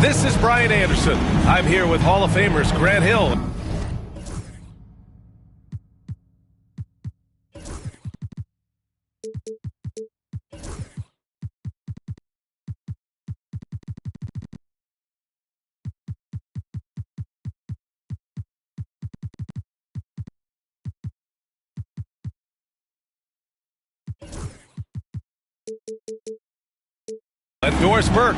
This is Brian Anderson. I'm here with Hall of Famers Grant Hill. And Doris Burke.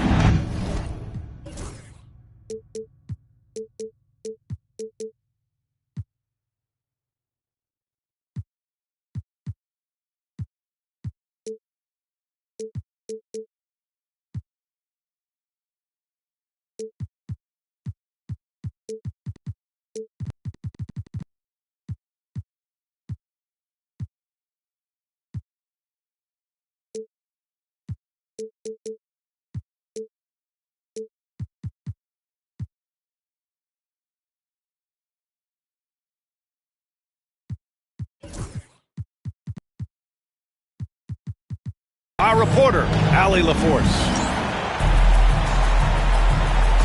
Our reporter, Allie LaForce.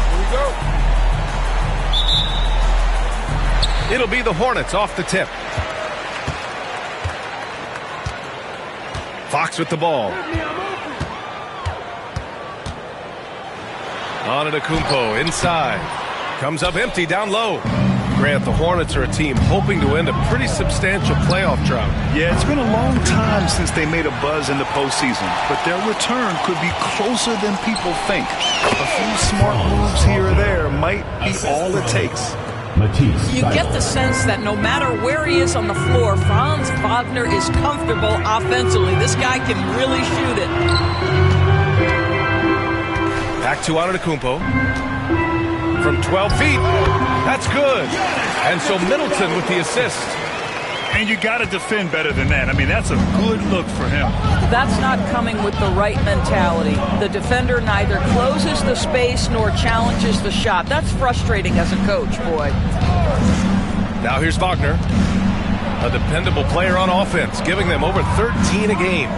Here we go. It'll be the Hornets off the tip. Fox with the ball. Antetokounmpo inside. Comes up empty down low. Grant, the Hornets are a team hoping to end a pretty substantial playoff drought. Yeah, it's been a long time since they made a buzz in the postseason, but their return could be closer than people think. A few smart moves here or there might be all it takes. You get the sense that no matter where he is on the floor, Franz Wagner is comfortable offensively. This guy can really shoot it. Back to Antetokounmpo. From 12 feet. That's good. And so Middleton with the assist. And you got to defend better than that. I mean, that's a good look for him. That's not coming with the right mentality. The defender neither closes the space nor challenges the shot. That's frustrating as a coach, boy. Now here's Wagner. A dependable player on offense, giving them over 13 a game.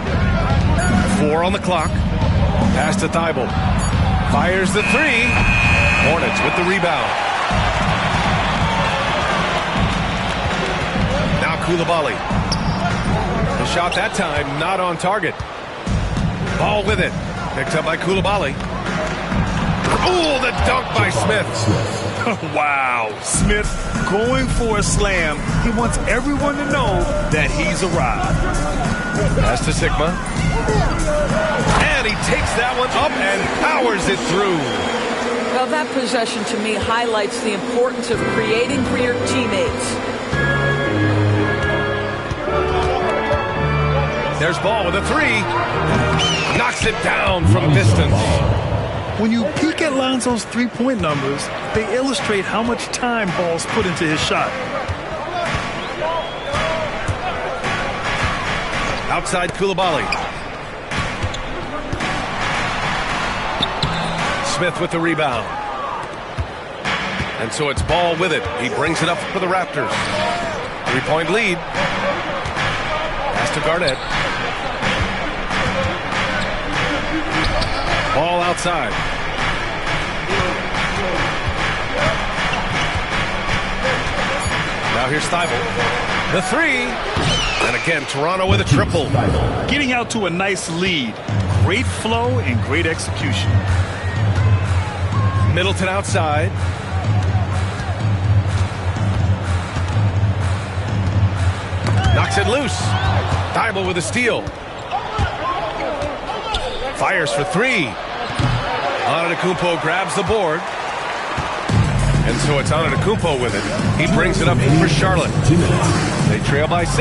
4 on the clock. Pass to Thibault. Fires the three. Hornets with the rebound. Now Coulibaly. The shot that time not on target. Ball with it. Picked up by Coulibaly. Oh, the dunk by Smith. Wow. Smith going for a slam. He wants everyone to know that he's arrived. Pass to Sigma. And he takes that one up and powers it through. Well, that possession to me highlights the importance of creating for your teammates. There's Ball with a three. Knocks it down from distance. When you peek at Lonzo's three-point numbers, they illustrate how much time Ball's put into his shot. Outside Coulibaly. Smith with the rebound. And so it's Ball with it. He brings it up for the Raptors. 3-point lead. Pass to Garnett. Ball outside. Now here's Thibault. The three. And again, Toronto with a triple. Getting out to a nice lead. Great flow and great execution. Middleton outside. Knocks it loose. Thibault with a steal. Fires for three. Antetokounmpo grabs the board. And so it's Antetokounmpo with it. He brings it up for Charlotte. They trail by 6.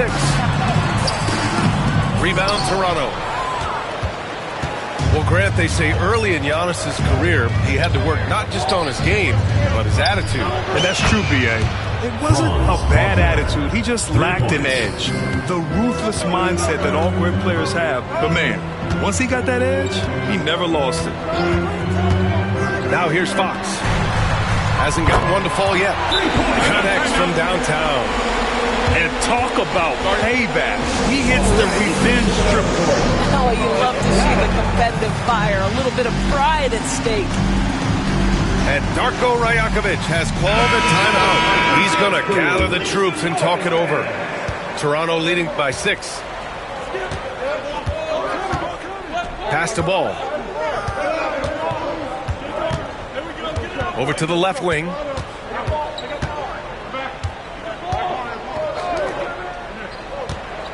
Rebound Toronto. Well, Grant, they say early in Giannis's career, he had to work not just on his game, but his attitude. And that's true, B.A. It wasn't a bad attitude. He just lacked an edge. The ruthless mindset that all great players have. But, man, once he got that edge, he never lost it. Now here's Fox. Hasn't got one to fall yet. Connects from downtown. And talk about payback. He hits the revenge triple. Oh, you love to see the competitive fire. A little bit of pride at stake. And Darko Rajakovic has called a timeout. He's going to gather the troops and talk it over. Toronto leading by 6. Pass the ball. Over to the left wing.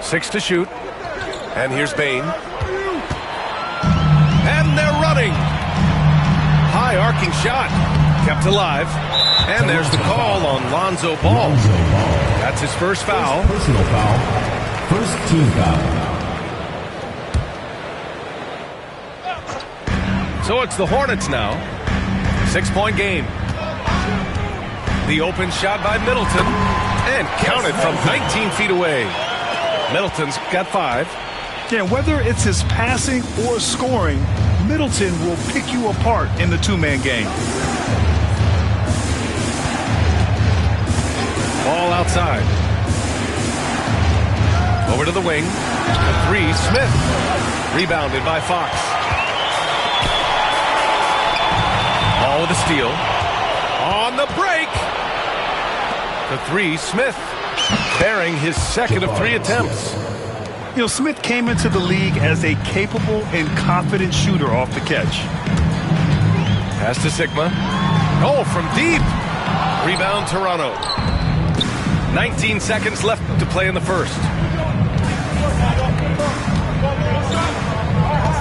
Six to shoot. And here's Bane. And they're running. High arcing shot. Kept alive. And there's the call on Lonzo Ball. That's his first foul. Personal foul. First team foul. So it's the Hornets now. 6-point game. The open shot by Middleton. And counted from 19 feet away. Middleton's got 5. Yeah, whether it's his passing or scoring, Middleton will pick you apart in the two-man game. Ball outside. Over to the wing. The 3, Smith. Rebounded by Fox. Ball with a steal. On the break. The 3, Smith. Bearing his second of 3 attempts. You know, Smith came into the league as a capable and confident shooter off the catch. Pass to Sigma. Oh, from deep. Rebound Toronto. 19 seconds left to play in the first.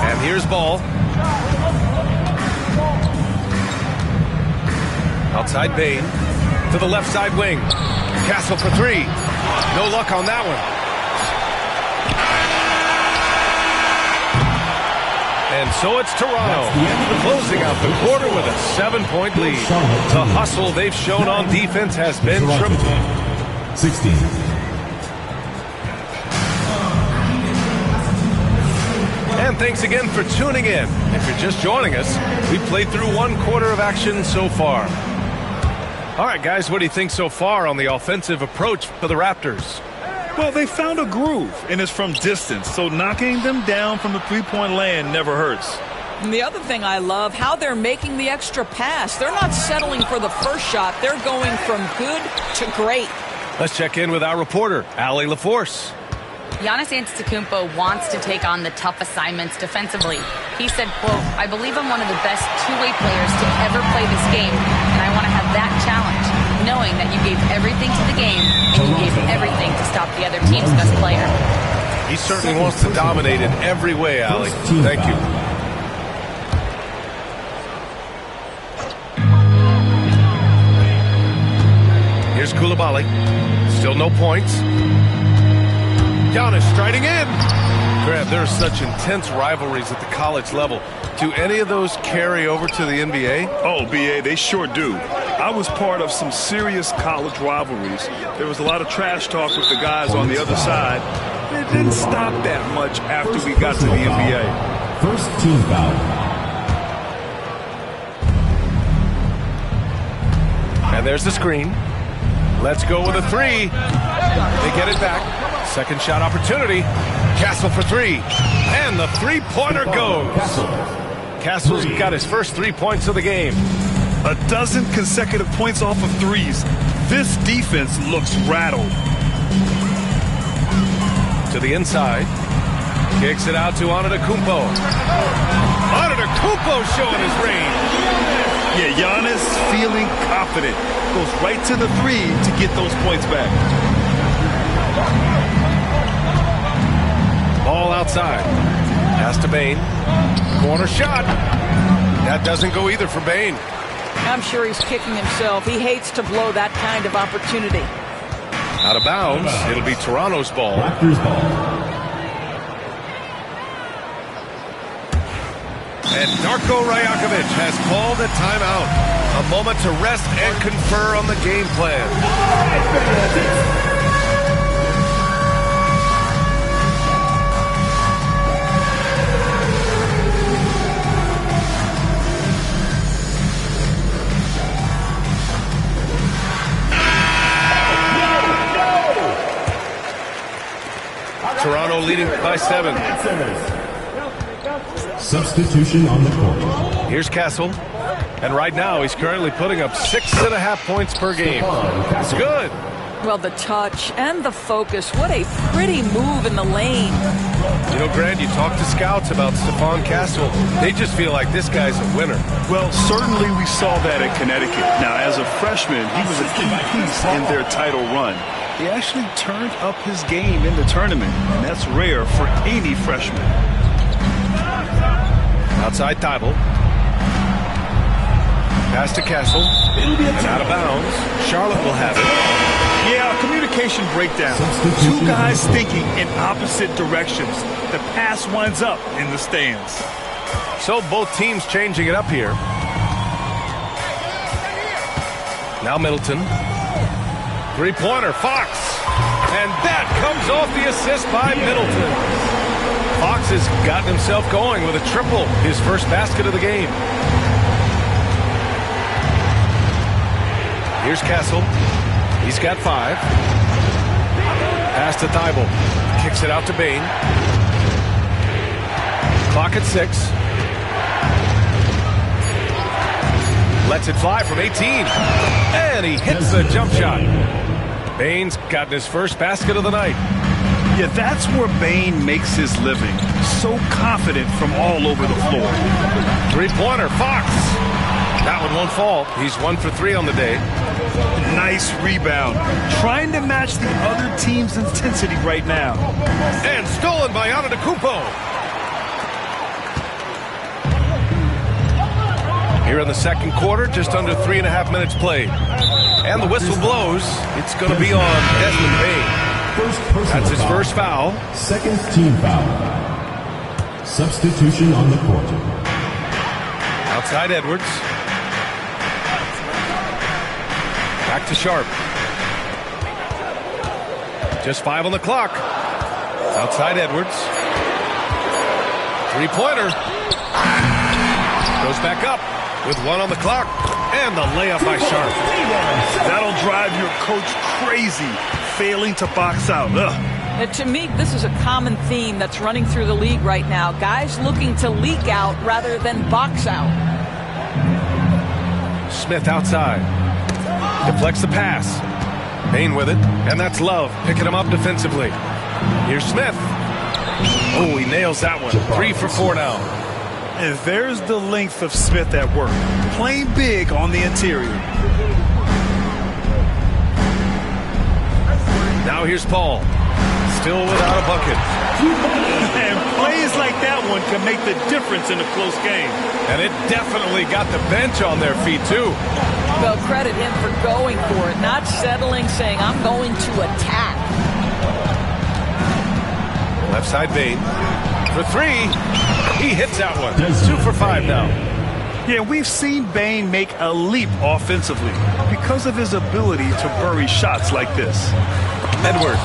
And here's Ball. Outside Bane. To the left side wing. Castle for 3. No luck on that one. And so it's Toronto closing out the quarter with a 7-point lead. The hustle they've shown on defense has been tremendous. 16. And thanks again for tuning in. If you're just joining us, we've played through 1 quarter of action so far. All right, guys, what do you think so far on the offensive approach for the Raptors? Well, they found a groove, and it's from distance, so knocking them down from the three-point land never hurts. And the other thing I love, how they're making the extra pass. They're not settling for the first shot. They're going from good to great. Let's check in with our reporter, Allie LaForce. Giannis Antetokounmpo wants to take on the tough assignments defensively. He said, quote, "I believe I'm one of the best two-way players to ever play this game, and I want to have that challenge, knowing that you gave everything to the game and you gave everything to stop the other team's best player." He certainly wants to dominate in every way, Allie. Thank you. Here's Coulibaly. Still no points. Giannis striding in. Grant, there are such intense rivalries at the college level. Do any of those carry over to the NBA? Oh, B.A., they sure do. I was part of some serious college rivalries. There was a lot of trash talk with the guys on the other side. It didn't stop that much after we got to the NBA. First team foul. And there's the screen. Let's go with a 3. They get it back. Second shot opportunity. Castle for 3. And the three-pointer goes. Castle's got his first 3 points of the game. 12 consecutive points off of threes. This defense looks rattled. To the inside. Kicks it out to Antetokounmpo. Antetokounmpo showing his range. Yeah, Giannis feeling confident. Goes right to the 3 to get those points back. Ball outside. Pass to Bane. Corner shot. That doesn't go either for Bane. I'm sure he's kicking himself. He hates to blow that kind of opportunity. Out of bounds. It'll be Toronto's ball. Raptors ball. And Darko Rajakovic has called a timeout. A moment to rest and confer on the game plan. Toronto leading by 7. Substitution on the court. Here's Castle. And right now, he's currently putting up 6.5 points per game. That's good. Well, the touch and the focus. What a pretty move in the lane. You know, Grant, you talk to scouts about Stephon Castle. They just feel like this guy's a winner. Well, certainly we saw that in Connecticut. Now, as a freshman, he was a key piece in their title run. He actually turned up his game in the tournament, and that's rare for any freshman. Outside Thibault. Pass to Castle. And out of bounds. Charlotte will have it. Yeah, communication breakdown. Two guys thinking in opposite directions. The pass winds up in the stands. So both teams changing it up here. Now Middleton. Three-pointer, Fox. And that comes off the assist by Middleton. Fox has gotten himself going with a triple, his first basket of the game. Here's Castle. He's got 5. Pass to Thibault. Kicks it out to Bane. Clock at 6. Lets it fly from 18. And he hits the jump shot. Bane's gotten his first basket of the night. Yeah, that's where Bane makes his living. So confident from all over the floor. Three-pointer, Fox. That one won't fall. He's 1 for 3 on the day. Nice rebound. Trying to match the other team's intensity right now. And stolen by Antetokounmpo. Here in the second quarter, just under 3.5 minutes played. And the whistle blows. It's going to be on Desmond Bane. That's his first foul. Second team foul. Substitution on the court. Outside Edwards. Back to Sharp. Just 5 on the clock. Outside Edwards. Three-pointer. Goes back up with 1 on the clock. And the layup by Sharp. That'll drive your coach crazy, failing to box out. To me, this is a common theme that's running through the league right now. Guys looking to leak out rather than box out. Smith outside. Deflects the pass. Bane with it. And that's Love picking him up defensively. Here's Smith. Oh, he nails that one. 3 for 4 now. And there's the length of Smith at work. Playing big on the interior. Now here's Paul. Still without a bucket. And plays like that one can make the difference in a close game. And it definitely got the bench on their feet, too. Well, credit him for going for it, not settling, saying, I'm going to attack. Left side Bane. For 3. He hits that one. 2 for 5 now. Yeah, we've seen Bane make a leap offensively because of his ability to bury shots like this. Edwards.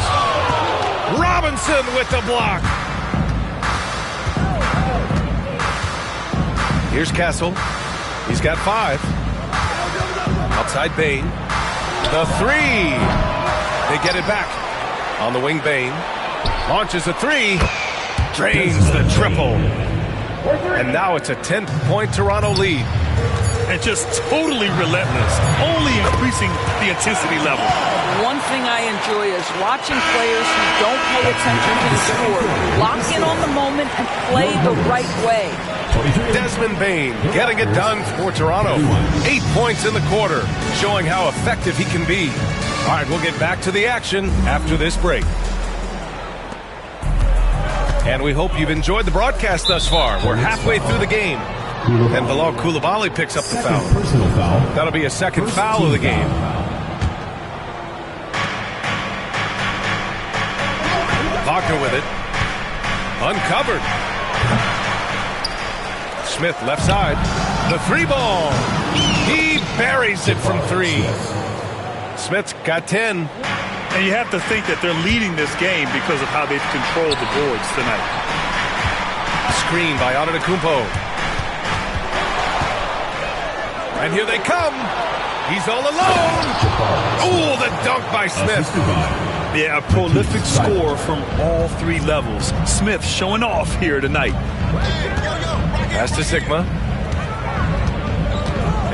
Robinson with the block. Here's Castle. He's got 5. Outside Bane. The 3. They get it back. On the wing, Bane. Launches a 3. Drains the triple. And now it's a 10-point Toronto lead. And just totally relentless, only increasing the intensity level. One thing I enjoy is watching players who don't pay attention to the score, lock in on the moment and play the right way. Desmond Bane getting it done for Toronto. 8 points in the quarter, showing how effective he can be. All right, we'll get back to the action after this break. And we hope you've enjoyed the broadcast thus far. We're halfway through the game. And Bilal Coulibaly picks up the foul. Personal foul. That'll be a second foul of the game. Wagner with it. Uncovered. Smith left side. The 3 ball. He buries it from 3. Smith's got 10. And you have to think that they're leading this game because of how they've controlled the boards tonight. Screen by Antetokounmpo. And here they come. He's all alone. Oh, the dunk by Smith. Yeah, a prolific score from all 3 levels. Smith showing off here tonight. Pass to Sigma.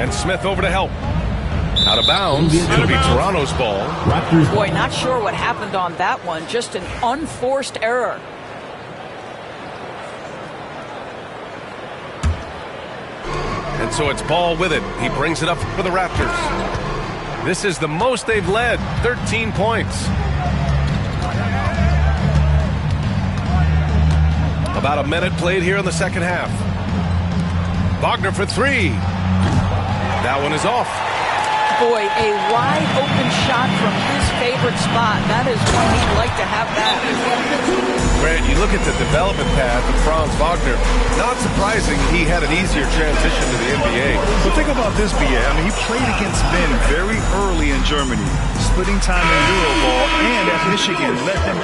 And Smith over to help. Out of bounds. It'll be Toronto's ball. Raptors. Boy, not sure what happened on that one. Just an unforced error. And so it's Ball with it. He brings it up for the Raptors. This is the most they've led, 13 points. About a minute played here in the second half. Wagner for three. That one is off. Boy, a wide open shot from his favorite spot. That is one he'd like to have back. Grant, you look at the development path of Franz Wagner. Not surprising he had an easier transition to the NBA. But think about this, BA. I mean, he played against Ben very early in Germany, splitting time in Euroball, and at Michigan let them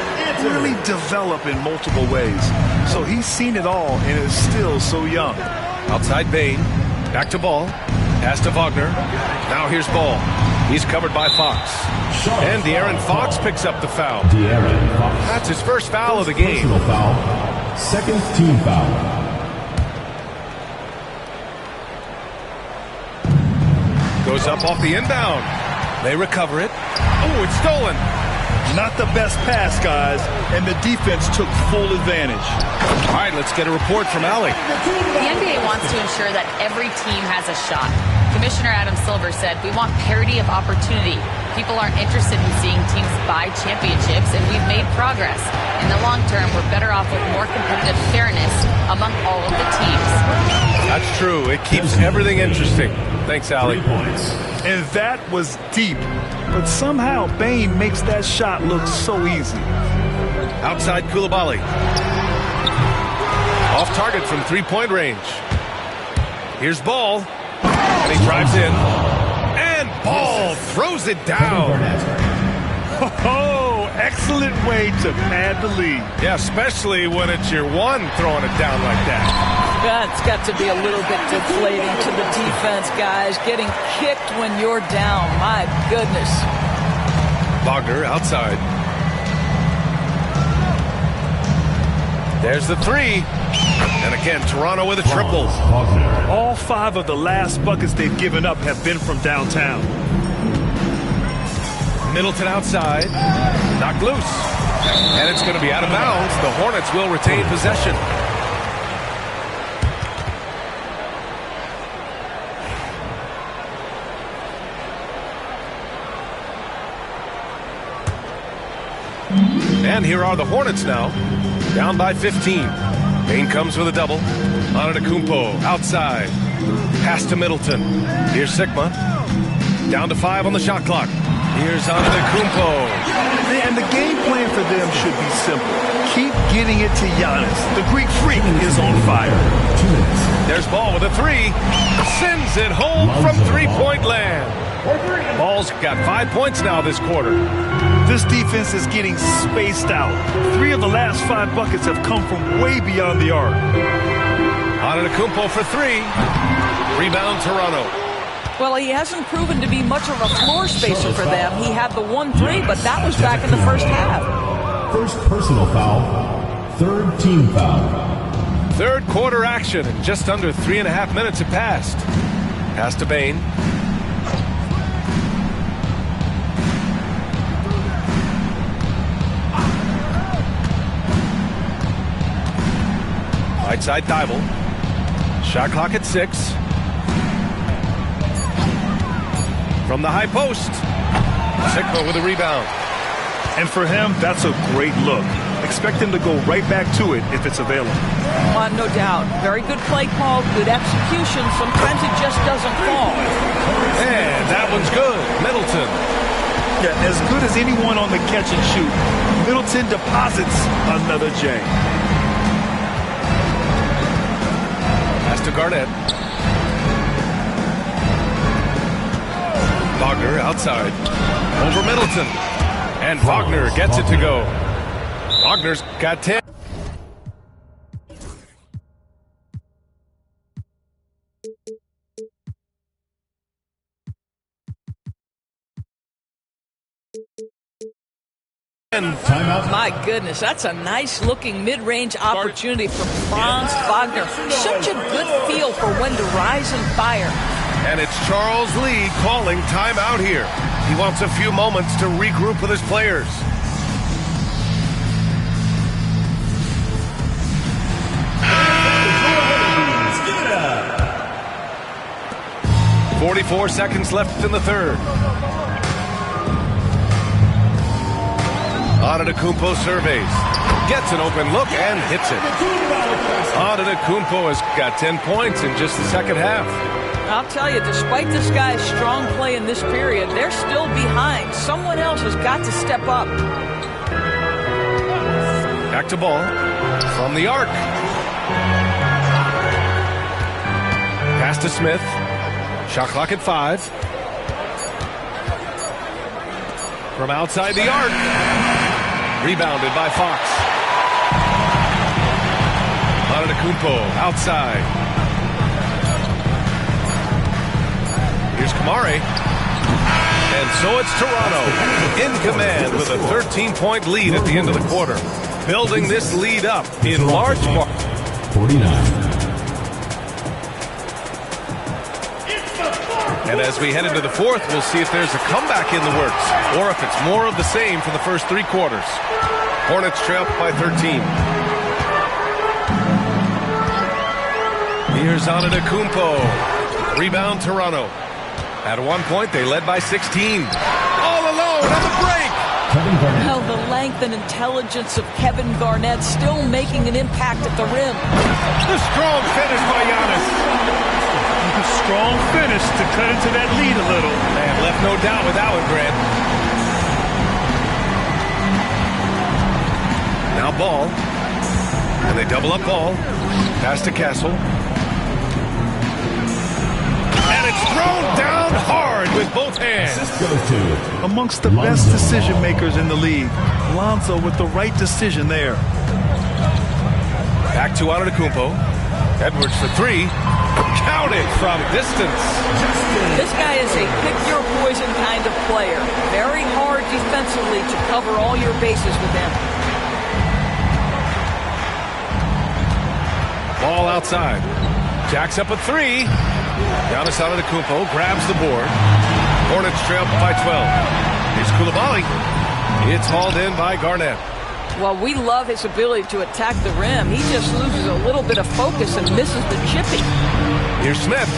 really develop in multiple ways. So he's seen it all and is still so young. Outside Bane. Back to Ball. Pass to Wagner. Now here's Ball. He's covered by Fox. And De'Aaron Fox picks up the foul. De'Aaron Fox. That's his first foul of the game. Personal foul. Second team foul. Goes up off the inbound. They recover it. Oh, it's stolen. Not the best pass, guys, and the defense took full advantage. All right, let's get a report from Allie. The NBA wants to ensure that every team has a shot. Commissioner Adam Silver said, "We want parity of opportunity. People aren't interested in seeing teams buy championships, and we've made progress. In the long term, we're better off with more competitive fairness among all of the teams." That's true. It keeps everything interesting. Thanks, Allie. 3 points. And that was deep. But somehow Bane makes that shot look so easy. Outside Coulibaly. Off target from three-point range. Here's Ball. And he drives in. And Ball throws it down. Oh, excellent way to pad the lead. Yeah, especially when it's your one throwing it down like that. That's got to be a little bit deflating to the defense, guys. Getting kicked when you're down. My goodness. Wagner outside. There's the three. And again, Toronto with a triple. Wagner. All 5 of the last buckets they've given up have been from downtown. Middleton outside. Knocked loose. And it's going to be out of bounds. The Hornets will retain possession. And here are the Hornets now, down by 15. Bane comes with a double. Antetokounmpo outside. Pass to Middleton. Here's Sigma. Down to 5 on the shot clock. Here's Antetokounmpo. And the game plan for them should be simple. Keep getting it to Giannis. The Greek freak is on fire. 2 minutes. There's Ball with a three. Sends it home from three-point land. Ball's got 5 points now this quarter. This defense is getting spaced out. 3 of the last 5 buckets have come from way beyond the arc. Antetokounmpo for three. Rebound Toronto. Well, he hasn't proven to be much of a floor spacer for them. He had the 1-3, but that was back in the first half. First personal foul. Third team foul. Third quarter action, and just under 3.5 minutes have passed. Pass to Bane. Right side Thibault. Shot clock at 6. From the high post. Sigma with a rebound. And for him, that's a great look. Expect him to go right back to it if it's available. No doubt. Very good play call, good execution. Sometimes it just doesn't fall. And that one's good. Middleton. Yeah, as good as anyone on the catch and shoot. Middleton deposits another J. Pass to Garnett. Wagner outside. Over Middleton. And Wagner gets it to go. Wagner's got 10. Timeout. My goodness, that's a nice-looking mid-range opportunity from Franz Wagner. Such a good feel for when to rise and fire. And it's Charles Lee calling timeout here. He wants a few moments to regroup with his players. Skip it up. 44 seconds left in the third. Antetokounmpo surveys. Gets an open look and hits it. Antetokounmpo has got 10 points in just the second half. I'll tell you, despite this guy's strong play in this period, they're still behind. Someone else has got to step up. Back to ball from the arc. Pass to Smith. Shot clock at 5. From outside the arc. Rebounded by Fox. Antetokounmpo outside. Here's Kamari. And so it's Toronto in command with a 13-point lead at the end of the quarter. Building this lead up in large part. 49. And as we head into the fourth, we'll see if there's a comeback in the works or if it's more of the same for the first 3 quarters. Hornets trail by 13. Here's Antetokounmpo. Rebound Toronto. At one point, they led by 16. All alone on the break. Well, the length and intelligence of Kevin Garnett still making an impact at the rim. The strong finish by Giannis. A strong finish to cut into that lead a little. Man, left no doubt with that one, Grant. Now Ball. And they double up Ball. Pass to Castle. And it's thrown down hard with both hands. Amongst the best decision makers in the league. Lonzo with the right decision there. Back to Antetokounmpo. Edwards for 3. Counted from distance. This guy is a pick-your-poison kind of player. Very hard defensively to cover all your bases with him. Ball outside. Jacks up a 3. Giannis Antetokounmpo grabs the board. Hornets trail by 12. Here's Coulibaly. It's hauled in by Garnett. Well, we love his ability to attack the rim. He just loses a little bit of focus and misses the chipping. Here's Smith.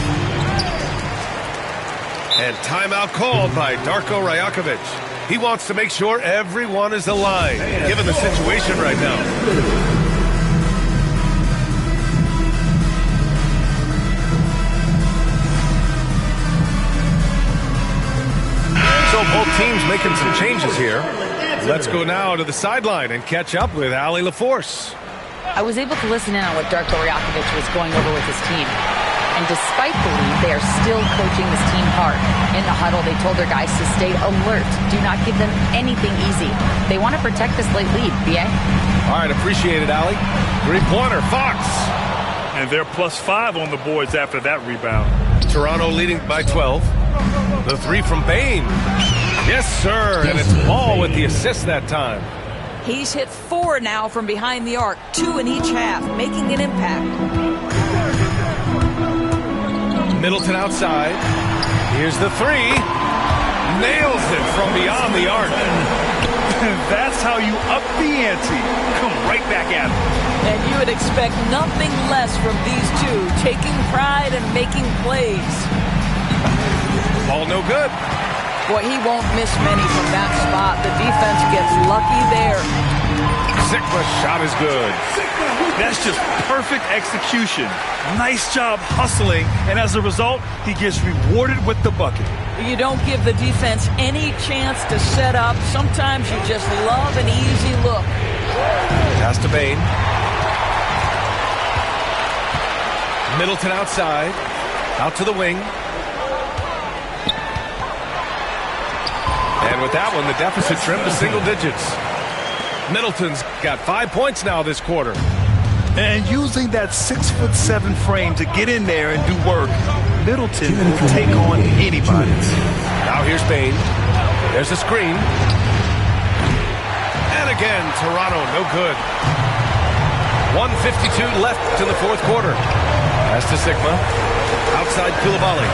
And timeout called by Darko Rajakovic. He wants to make sure everyone is aligned, given the situation right now. So both teams making some changes here. Let's go now to the sideline and catch up with Allie LaForce. I was able to listen in on what Darko Rajakovic was going over with his team. And despite the lead, they are still coaching this team hard. In the huddle, they told their guys to stay alert. Do not give them anything easy. They want to protect this late lead, B.A. All right, appreciate it, Allie. 3-pointer, Fox. And they're +5 on the boards after that rebound. Toronto leading by 12. The 3 from Bane. Yes, sir. And it's Ball with the assist that time. He's hit 4 now from behind the arc, 2 in each half, making an impact. Middleton outside. Here's the 3. Nails it from beyond the arc. That's how you up the ante. Come right back at it. And you would expect nothing less from these two, taking pride and making plays. Ball no good. Boy, he won't miss many from that spot. The defense gets lucky there. Sigma's shot is good. That's just perfect execution. Nice job hustling, and as a result, he gets rewarded with the bucket. You don't give the defense any chance to set up. Sometimes you just love an easy look. Pass to Bane. Middleton outside. Out to the wing. And with that one, the deficit trimmed to single digits. Middleton's got 5 points now this quarter. And using that 6'7" frame to get in there and do work, Middleton will take on anybody. Now here's Bane. There's a screen. And again, Toronto, no good. 1:52 left in the fourth quarter. Pass to Sigma. Outside Coulibaly.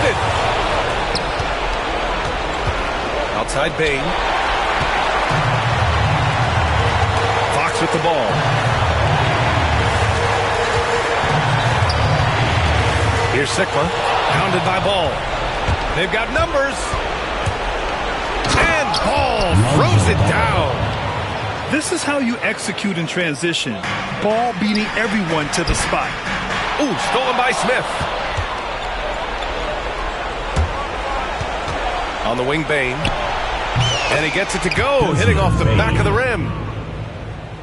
deflected. Outside Bain. Fox with the ball. Here's Sikma. Pounded by Ball. They've got numbers. And Ball throws it down. This is how you execute in transition. Ball beating everyone to the spot. Ooh, stolen by Smith. On the wing, Bain. And he gets it to go, hitting off the back of the rim.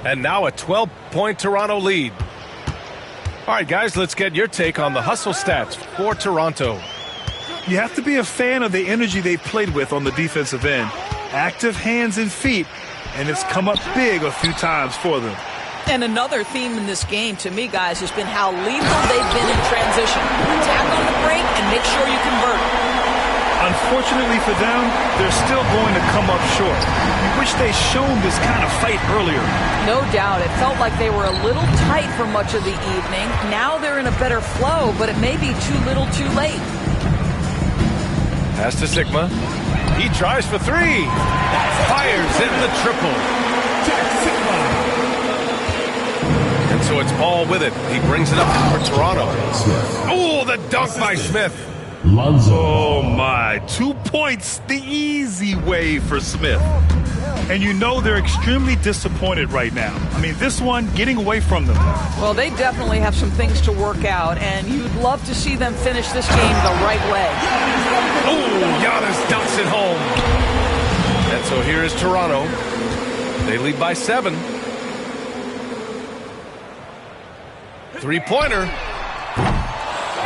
And now a 12-point Toronto lead. All right, guys, let's get your take on the hustle stats for Toronto. You have to be a fan of the energy they played with on the defensive end. Active hands and feet, and it's come up big a few times for them. And another theme in this game, to me, guys, has been how lethal they've been in transition. Attack on the break and make sure you convert. Unfortunately for them, they're still going to come up short. We wish they'd shown this kind of fight earlier. No doubt. It felt like they were a little tight for much of the evening. Now they're in a better flow, but it may be too little too late. Pass to Sikma. He tries for three. Fires in the triple. And so it's Ball with it. He brings it up for Toronto. Oh, the dunk by Smith. Oh, my. 2 points the easy way for Smith. And you know they're extremely disappointed right now. I mean, this one getting away from them. Well, they definitely have some things to work out, and you'd love to see them finish this game the right way. Oh, Giannis dunks it home. And so here is Toronto. They lead by 7. Three-pointer.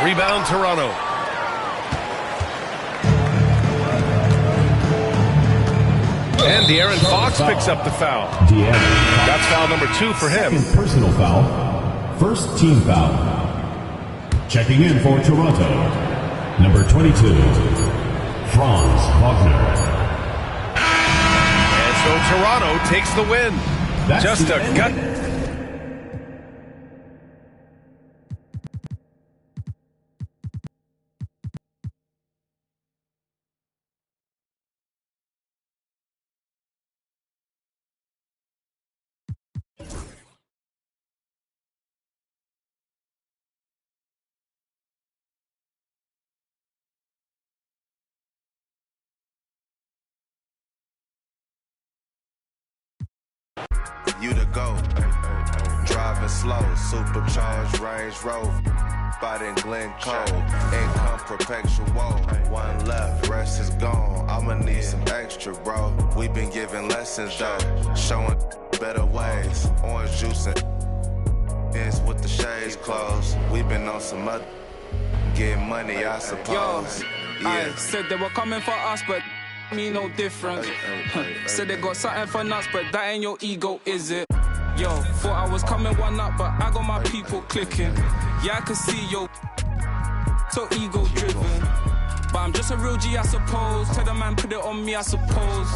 Rebound, Toronto. And De'Aaron Fox picks up the foul. That's foul number 2 for him. Second personal foul. First team foul. Checking in for Toronto, number 22, Franz Wagner. And so Toronto takes the win. That's just a gut. You the GOAT. Driving slow, supercharged Range Rover. Spot in Glencoe, income perpetual. One left, rest is gone. I'ma need some extra, bro. We been giving lessons though, showing better ways. Orange juice and is with the shades closed. We been on some other, getting money, I suppose. I said they were coming for us, but me no different. Said they got something for nuts, but that ain't your ego, is it? Yo, thought I was coming one up, but I got my people clicking. Yeah, I can see yo, so ego driven. But I'm just a real G, I suppose. Tell the man put it on me, I suppose.